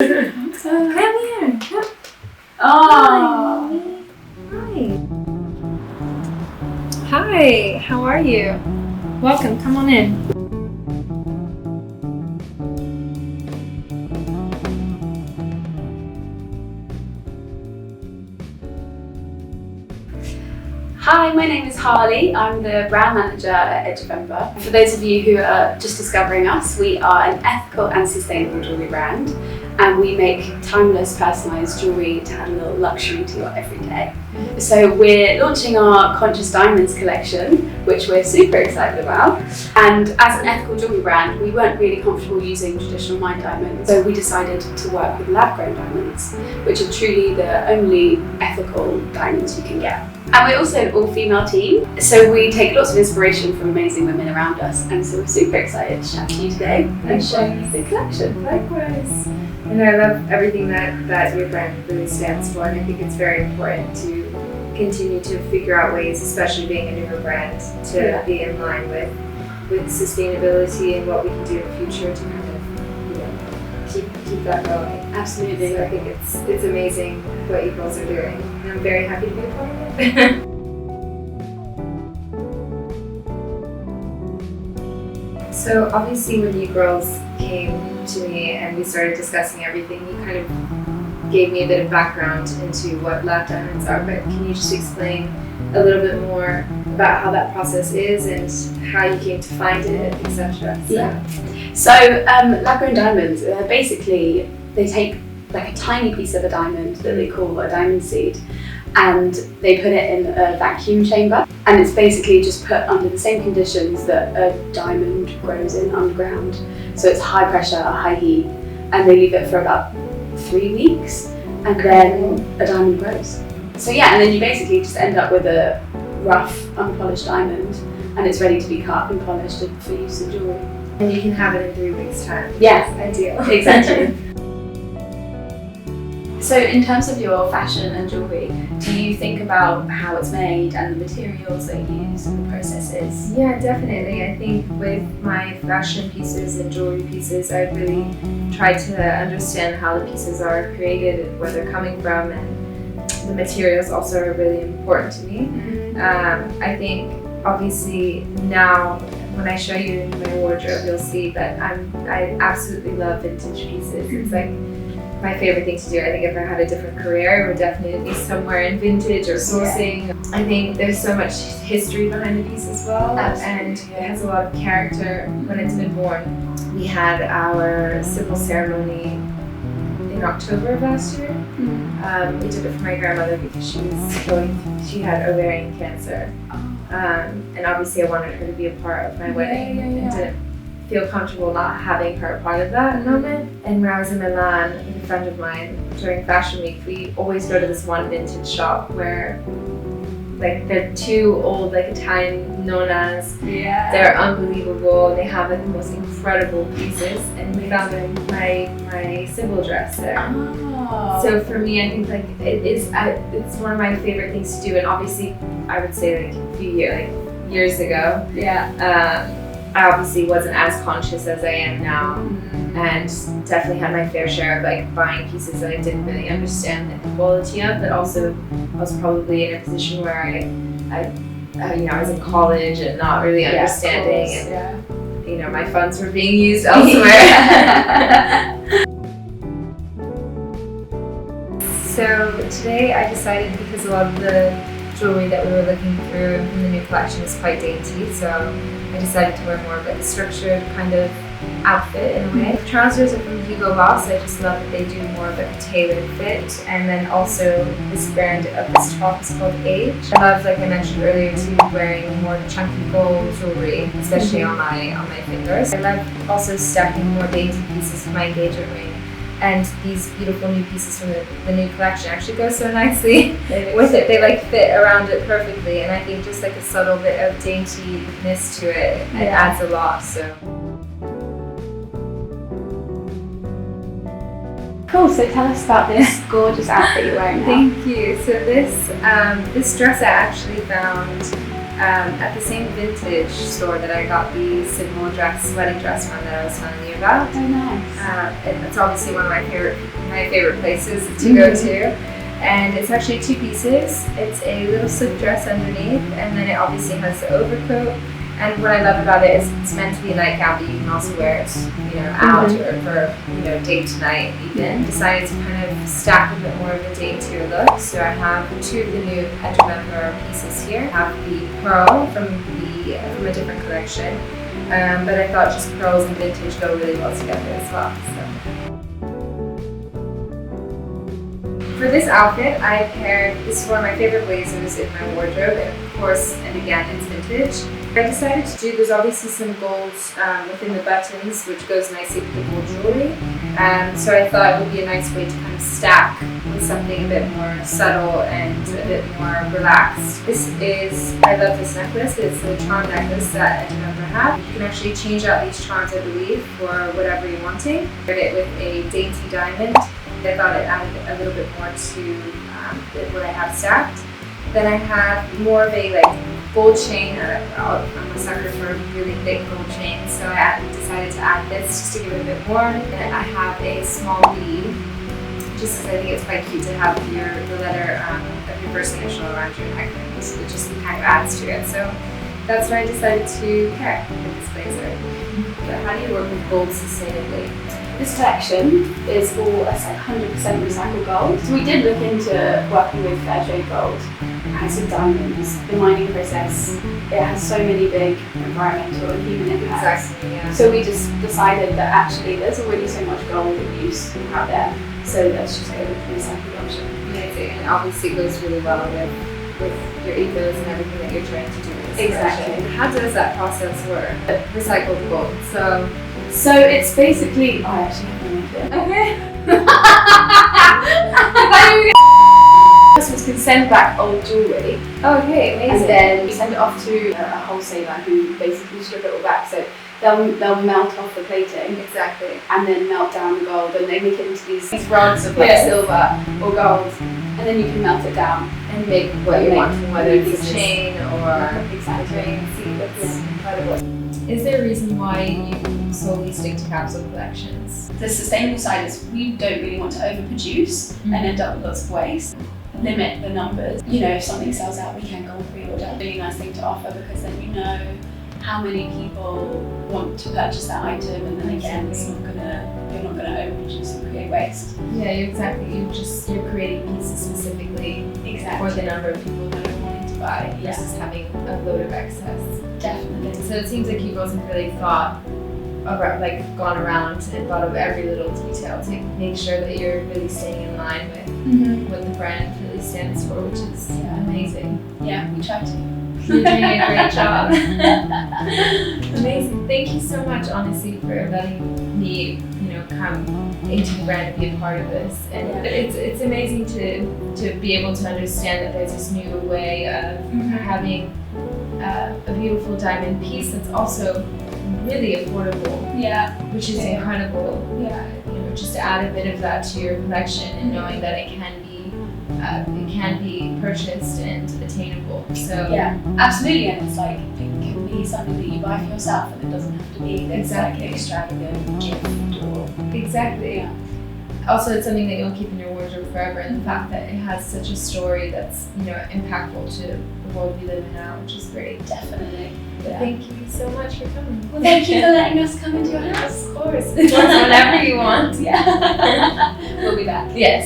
Come here. Oh. Hi, how are you? Welcome, come on in. Hi, my name is Harley. I'm the brand manager at Edgevember. For those of you who are just discovering us, we are an ethical and sustainable jewellery brand, and we make timeless, personalised jewellery to add a little luxury to your everyday. So we're launching our Conscious Diamonds collection, which we're super excited about. And as an ethical jewellery brand, we weren't really comfortable using traditional mined diamonds, so we decided to work with lab-grown diamonds, which are truly the only ethical diamonds you can get. And we're also an all-female team, so we take lots of inspiration from amazing women around us, and so we're super excited to chat to you today and show you the collection. Likewise. And I love everything that your brand really stands for, and I think it's very important to continue to figure out ways, especially being a newer brand, to be in line with sustainability and what we can do in the future to kind of keep that going. Absolutely. So I think it's amazing what you girls are doing, and I'm very happy to be a part of it. So obviously when you girls came to me and we started discussing everything, you kind of gave me a bit of background into what lab diamonds are, but can you just explain a little bit more about how that process is and how you came to find it, etc.? So lab-grown diamonds, basically they take like a tiny piece of a diamond that they call a diamond seed, and they put it in a vacuum chamber, and it's basically just put under the same conditions that a diamond grows in underground. So it's high pressure, high heat, and they leave it for about 3 weeks, and then a diamond grows. So yeah, and then you basically just end up with a rough, unpolished diamond, and it's ready to be cut and polished for use in jewellery. And you can have it in 3 weeks' time. Yeah, ideal. Exactly. So in terms of your fashion and jewellery, do you think about how it's made and the materials they use and the processes? Yeah, definitely. I think with my fashion pieces and jewellery pieces, I really try to understand how the pieces are created and where they're coming from, and the materials also are really important to me. Mm-hmm. I think obviously now when I show you my wardrobe, you'll see that I absolutely love vintage pieces. It's like my favorite thing to do. I think if I had a different career, it would definitely be somewhere in vintage or sourcing. Yeah. I think there's so much history behind the piece as well. Absolutely. And it has a lot of character when it's been born. We had our simple ceremony in October of last year. Mm-hmm. We did it for my grandmother because she had ovarian cancer. And obviously I wanted her to be a part of my wedding and didn't feel comfortable not having her part of that moment. And when I was in Milan with a friend of mine during Fashion Week, we always go to this one vintage shop where like they're two old like Italian nonnas. Yeah. They're unbelievable. They have like the most incredible pieces, and we found my symbol dress there. Oh. So for me, I think like it's one of my favorite things to do, and obviously I would say like a few years ago. Yeah. I obviously wasn't as conscious as I am now, and definitely had my fair share of like buying pieces that I didn't really understand the quality of, but also I was probably in a position where I was in college and not really understanding, and my funds were being used elsewhere. So today I decided, because a lot of the jewelry that we were looking through in the new collection is quite dainty, so I decided to wear more of like a structured kind of outfit in a way. The trousers are from Hugo Boss. I just love that they do more of like a tailored fit. And then also this brand of this top is called Age. I love, like I mentioned earlier, too, wearing more chunky gold jewelry, especially on my fingers. I love also stacking more dainty pieces to my engagement ring. And these beautiful new pieces from the new collection actually go so nicely with it. They like fit around it perfectly, and I think just like a subtle bit of daintiness to it, it adds a lot. So cool. So tell us about this gorgeous outfit you're wearing now. Thank you. So this dress I actually found at the same vintage store that I got the Sigma dress, wedding dress one that I was telling you about. Oh, nice. And it's obviously one of my favorite places to go to. And it's actually 2 pieces. It's a little slip dress underneath, and then it obviously has the overcoat. And what I love about it is it's meant to be a nightgown, but you can also wear it, out or for, date to night even. Decided to kind of stack a bit more of a daintier look. So I have 2 of the new edge member pieces here. I have the pearl from a different collection, but I thought just pearls and vintage go really well together as well. So. For this outfit, this is one of my favorite blazers in my wardrobe, and of course, and again, it's vintage. I decided to do, there's obviously some gold within the buttons, which goes nicely with the gold jewelry. So I thought it would be a nice way to kind of stack with something a bit more subtle and a bit more relaxed. I love this necklace. It's a charm necklace that I never have. You can actually change out these charms, I believe, for whatever you're wanting. Paired it with a dainty diamond. I thought it added a little bit more to what I have stacked. Then I have more of a gold chain. I'm a sucker for really thick gold chains, so I decided to add this just to give it a bit more. Then I have a small bead, just because I think it's quite cute to have the letter of your first initial around your neck. It just kind of adds to it. So that's what I decided to pair with this blazer. But how do you work with gold sustainably? This collection is all 100% recycled gold. So we did look into working with fair trade gold and some diamonds. The mining process, it has so many big environmental and human impacts. Exactly, yeah. So we just decided that actually there's already so much gold in use out there. So let's just go with the recycled option. Amazing, and obviously it goes really well with your ethos and everything that you're trying to do with this Exactly. collection. How does that process work? Recycled gold. So it's basically, I actually have no idea. Okay. Customers can send back old jewellery. Okay, amazing. And then we send it off to a wholesaler who basically strip it all back. So they'll melt off the plating. Exactly. And then melt down the gold, and they make it into these rods of silver or gold. And then you can melt it down And make what you want, whether it's a pieces. chain or Exactly. a ring. See, that's incredible. Is there a reason why you solely stick to capsule collections? The sustainable side is we don't really want to overproduce and end up with lots of waste. Limit the numbers. If something sells out, we can go on pre-order. Really nice thing to offer, because then you know how many people want to purchase that item, and then again, you're not gonna overproduce and create waste. Yeah, exactly. You're creating pieces specifically for the number of people that are wanting to buy versus having a load of excess. Definitely. So it seems like you've also really gone around and thought of every little detail to make sure that you're really staying in line with what the brand really stands for, which is amazing. Yeah, we try to. You're doing a great job. Amazing. Thank you so much, honestly, for letting me, come into the brand and be a part of this. And it's amazing to be able to understand that there's this new way of having a beautiful diamond piece that's also really affordable. Yeah. Which is incredible. Yeah. Just to add a bit of that to your collection and knowing that it can be purchased and attainable. So yeah, absolutely. And it's it can be something that you buy for yourself, and it doesn't have to be this extravagant gift or exactly. Yeah. Also, it's something that you'll keep in your wardrobe forever, and the fact that it has such a story that's impactful to the world we live in now, which is great. Definitely. But thank you so much for coming. Well, thank you for letting us come into your house. Of course, whenever you want. Yeah. We'll be back. Yes.